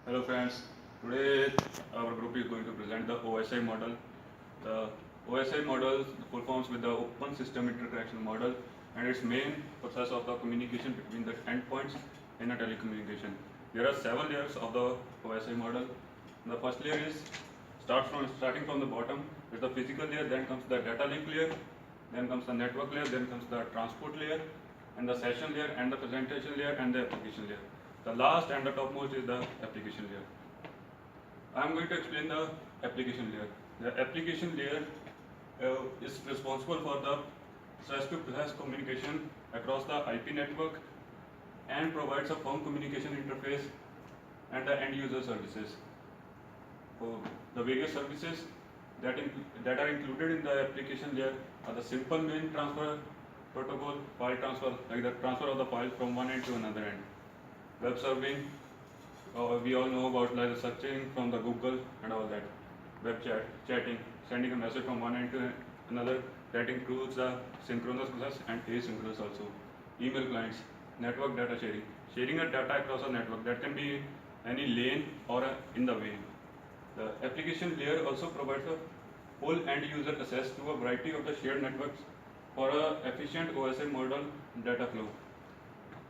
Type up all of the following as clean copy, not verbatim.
Hello friends, today our group is going to present the OSI model. The OSI model performs with the Open System Interaction model and its main process of the communication between the endpoints in a telecommunication. There are 7 layers of the OSI model. The first layer is starting from the bottom is the physical layer, then comes the data link layer, then comes the network layer, then comes the transport layer, and the session layer, and the presentation layer, and the application layer. The last and the topmost is the application layer. I am going to explain the application layer. The application layer is responsible for the process communication across the IP network and provides a firm communication interface and the end user services. So the various services that are included in the application layer are the simple main transfer protocol, file transfer, like the transfer of the file from one end to another end. Web serving, we all know about like the searching from the Google and all that. Web chatting, sending a message from one end to another. That includes the synchronous process and asynchronous also. Email clients, network data sharing a data across a network that can be any lane or in the way. The application layer also provides a full end user access to a variety of the shared networks for a efficient OSI model data flow.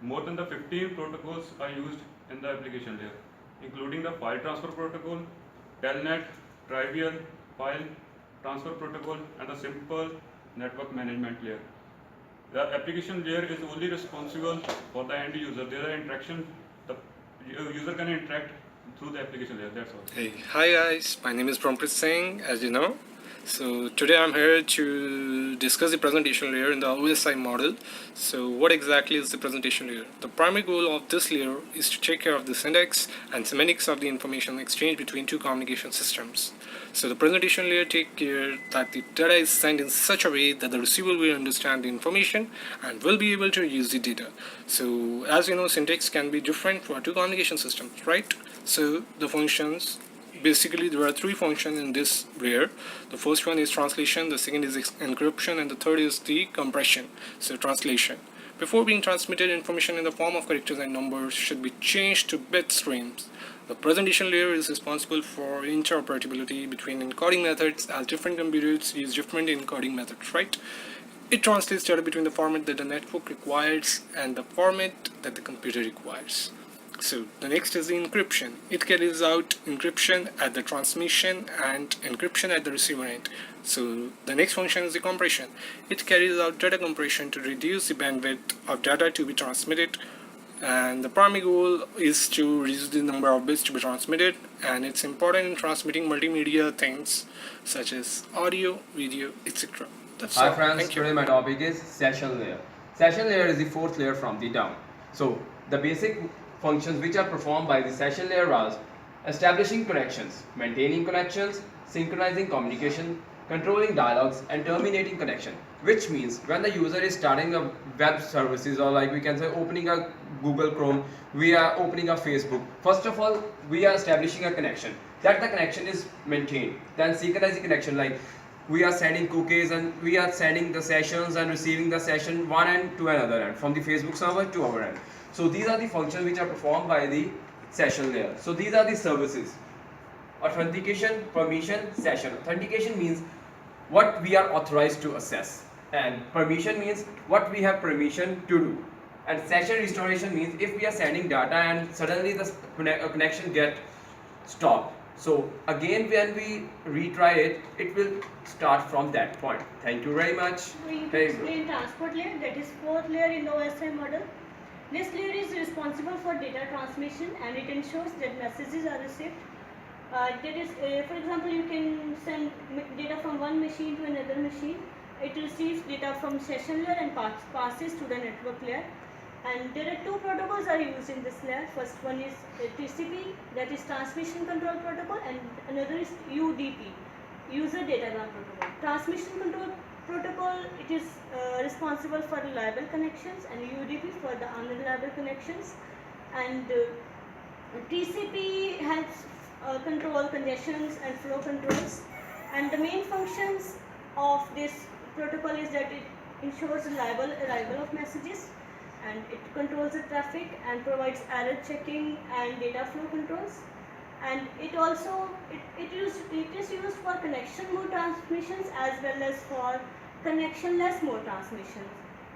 More than the 15 protocols are used in the application layer, including the file transfer protocol, telnet, trivial, file transfer protocol, and the simple network management layer. The application layer is only responsible for the end user. There are interaction, the user can interact through the application layer, that's all. Hey, hi guys, my name is Brahmpreet Singh, as you know. So today I'm here to discuss the presentation layer in the OSI model. So what exactly is the presentation layer? The primary goal of this layer is to take care of the syntax and semantics of the information exchange between two communication systems. So the presentation layer takes care that the data is sent in such a way that the receiver will understand the information and will be able to use the data. So as you know, syntax can be different for two communication systems, right? So the functions, basically there are three functions in this layer. The first one is translation, the second is encryption, and the third is the compression. So translation, before being transmitted, information in the form of characters and numbers should be changed to bit streams. The presentation layer is responsible for interoperability between encoding methods, as different computers use different encoding methods, right? It translates data between the format that the network requires and the format that the computer requires. So the next is the encryption. It carries out encryption at the transmission and encryption at the receiver end. So the next function is the compression. It carries out data compression to reduce the bandwidth of data to be transmitted, and the primary goal is to reduce the number of bits to be transmitted, and it's important in transmitting multimedia things such as audio, video, etc. That's Hi all. friends, Thank you. today my topic is session layer. Session layer is the fourth layer from the down. So the basic functions which are performed by the session layer are establishing connections, maintaining connections, synchronizing communication, controlling dialogues, and terminating connection. Which means when the user is starting a web services, or like we can say opening a Google Chrome, we are opening a Facebook. First of all, we are establishing a connection. That the connection is maintained. Then synchronizing connection, like we are sending cookies and we are sending the sessions and receiving the session one end to another end, from the Facebook server to our end. So these are the functions which are performed by the session layer. So these are the services: authentication, permission, session. Authentication means what we are authorized to access, and permission means what we have permission to do, and session restoration means if we are sending data and suddenly the connection get stopped. So again when we retry it, it will start from that point. Thank you very much. Going to Very good. explain transport layer, that is fourth layer in OSI model. This layer is responsible for data transmission and it ensures that messages are received. For example, you can send data from one machine to another machine. It receives data from session layer and passes to the network layer. And there are two protocols are used in this layer. First one is TCP, that is transmission control protocol, and another is UDP, user datagram protocol. Transmission control protocol, it is responsible for reliable connections, and UDP for the unreliable connections. And TCP helps control congestions and flow controls. And the main functions of this protocol is that it ensures reliable arrival of messages, and it controls the traffic and provides error checking and data flow controls. and it also it is used for connection mode transmissions as well as for connectionless mode transmissions,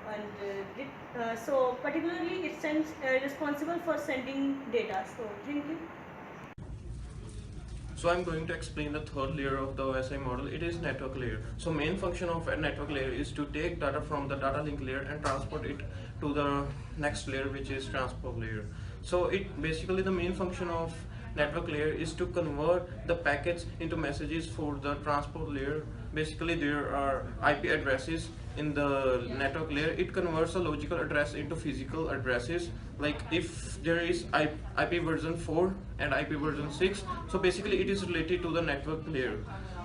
and so particularly it sends responsible for sending data. So thank you. So I'm going to explain the third layer of the OSI model. It is network layer. So main function of a network layer is to take data from the data link layer and transport it to the next layer, which is transport layer. So it basically, the main function of network layer is to convert the packets into messages for the transport layer. Basically there are IP addresses in the network layer. It converts a logical address into physical addresses. Like if there is IP version 4 and IP version 6, so basically it is related to the network layer.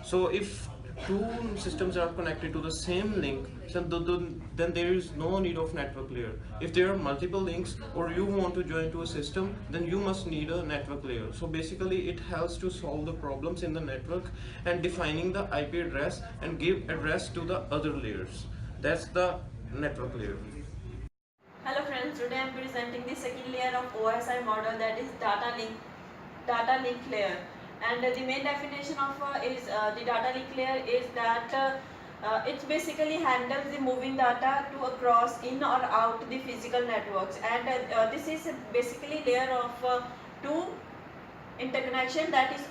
So if two systems are connected to the same link, so then there is no need of network layer. If there are multiple links or you want to join to a system, then you must need a network layer. So basically it helps to solve the problems in the network and defining the IP address and give address to the other layers. That's the network layer. Hello friends, today I am presenting the second layer of OSI model, that is data link layer. And the main definition of the data link layer is that it basically handles the moving data to across in or out the physical networks, and this is basically layer of two interconnection, that is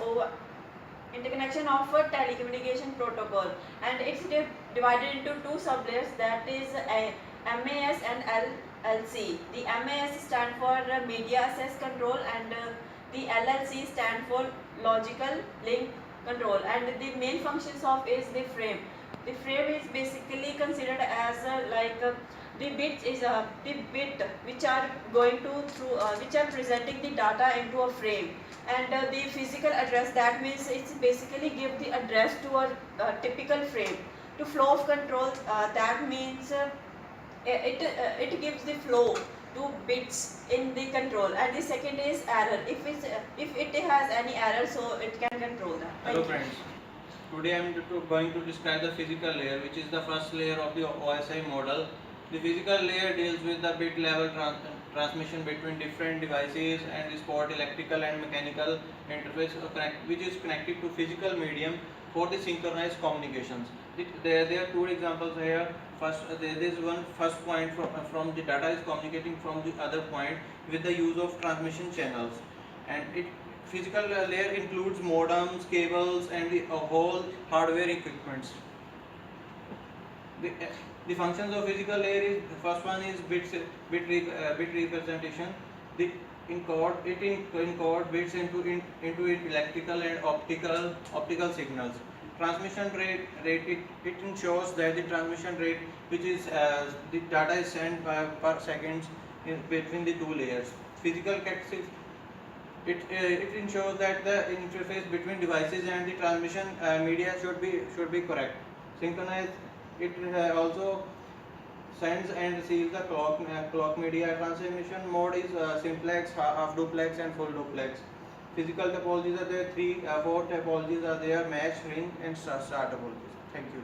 interconnection of a telecommunication protocol, and it's divided into two sublayers, that is MAS and LLC. The MAS stand for media access control, and the LLC stand for logical link control, and the main functions of is the frame. The frame is basically considered as the bit is the bit which are going to which are presenting the data into a frame, and the physical address, that means it's basically give the address to a typical frame. To flow of control, that means it gives the flow to bits in the control, and the second is error. If it has any error, so it can control that. Hello friends, today I am going to describe the physical layer, which is the first layer of the OSI model. The physical layer deals with the bit level transmission between different devices and is for electrical and mechanical interface which is connected to physical medium for the synchronized communications. There are two examples here. First, there is one first point from the data is communicating from the other point with the use of transmission channels, and physical layer includes modems, cables, and the whole hardware equipments. The functions of physical layer is, the first one is bit representation. It encodes bits into electrical and optical signals. Transmission rate, it ensures that the transmission rate, which is the data is sent per second between the two layers. Physical characteristics, it ensures that the interface between devices and the transmission media should be correct. Synchronized, it also sends and receives the clock media. Transmission mode is simplex, half duplex, and full duplex. Physical topologies are there, 4 topologies are there: mesh, ring, and star topologies. Thank you.